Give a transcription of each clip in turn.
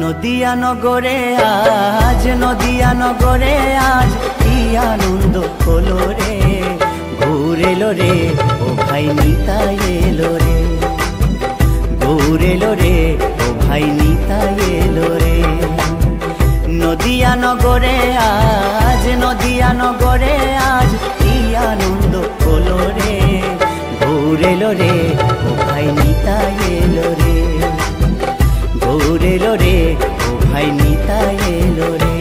নদিয়া নগরে আজ, নদিয়া নগরে আজ কি আনন্দ হলো রে। গৌর এলো রে, ও ভাই নিতাই এলো রে। গৌর এলো রে, ও ভাই নিতাই এলো রে। নদিয়া নগরে আজ, নদিয়া নগরে আজ কি আনন্দ হলো রে। গৌর এলো রে, ও ভাই নিতাই এলো রে। গৌর এলো রে, ও ভাই নিতাই এলো রে।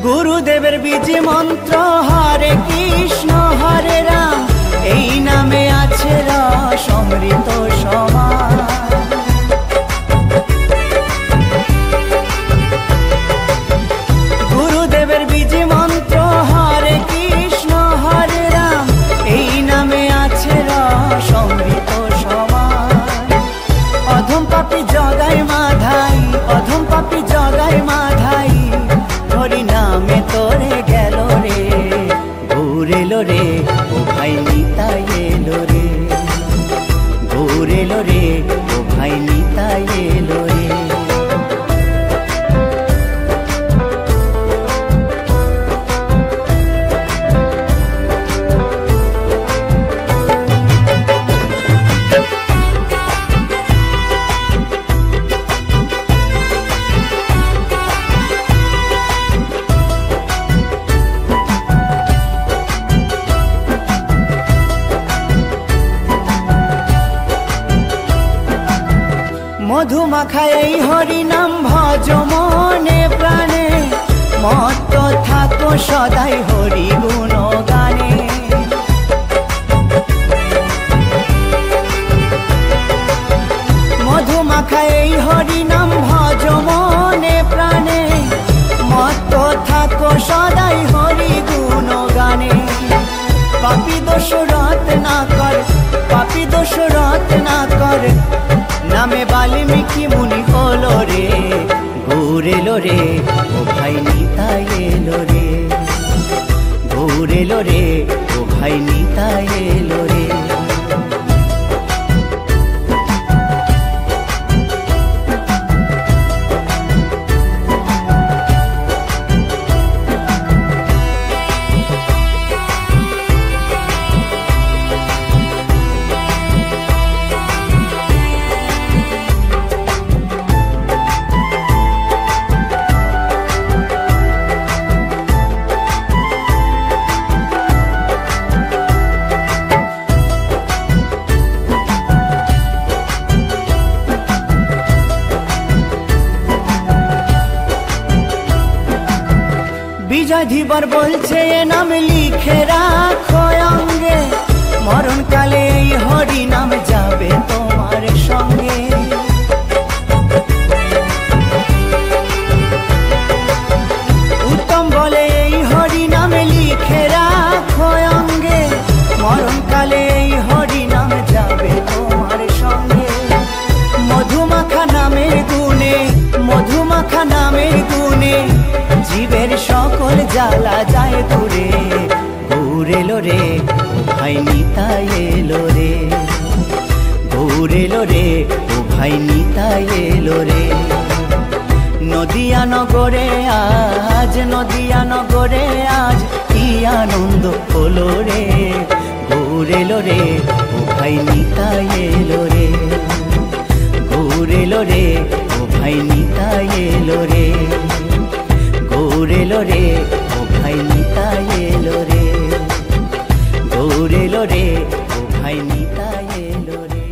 গুরুদেবের বীজ মন্ত্র হরে কৃষ্ণ হরে রাম, এই নামে আছে রস অমৃত সমান। গুরুদেবের বীজ মন্ত্র হরে কৃষ্ণ হরে রাম, এই নামে আছে রস অমৃত সমান। অধম পাপী জগাই মাধাই, অধম পাপী জগাই মাধাই, হরি নামে তোরে গেল রে। গৌর এলো রে, ও ভাই নিতাই এলো রে। গৌর এলো রে, ও ভাই নিতাই এলো রে। মধু মাখা এই হরি নাম ভজ মনে প্রাণে, মত্ত থাকো সদাই হরি গুণ গানে। মধু মাখা এই হরি নাম ভজ মনে প্রাণে, মত্ত থাকো সদাই হরি গুণ গানে। পাপী দোষ রত না কর, পাপী দোষ রত না কর, নামে বাল্মীকি মুনি হলো রে। গৌর এলো রে, ও ভাই নিতাই এলো রে। গৌর এলো রে, ও ভাই নিতাই এলো রে। বিজয় ধীবর বলছে এ নাম লিখে রাখো অঙ্গে, মরণ কালে এই হরি নাম যাবে তোমার সঙ্গে। উত্তম বলে এই হরি নাম লিখে রাখো অঙ্গে, মরণ কালে এই হরি নাম যাবে তোমার সঙ্গে। মধুমাখা নামের গুণে, মধুমাখা নামের গুণে, জীবের সকল জ্বালা যায় দূরে। গৌর এলো রে, ও ভাই নিতাই এলো রে। এলো রে ও ভাই নিতাই এলো রে। নদিয়া নগরে আজ, নদিয়া নগরে আজ কি আনন্দ হলো রে, গৌর এলো রে ও ভাই নিতাই এলো রে, গৌর এলো রে ও ভাই নিতাই এলো রে, গৌর এলো রে ও ভাই নিতাই এলো রে, গৌর এলো রে ও ভাই নিতাই এলো রে।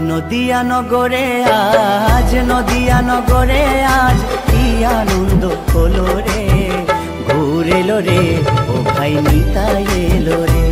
নদিয়া নগরে আজ, নদিয়া নগরে আজ কি আনন্দ হলো রে, গৌর এলো রে ও ভাই নিতাই এলো রে,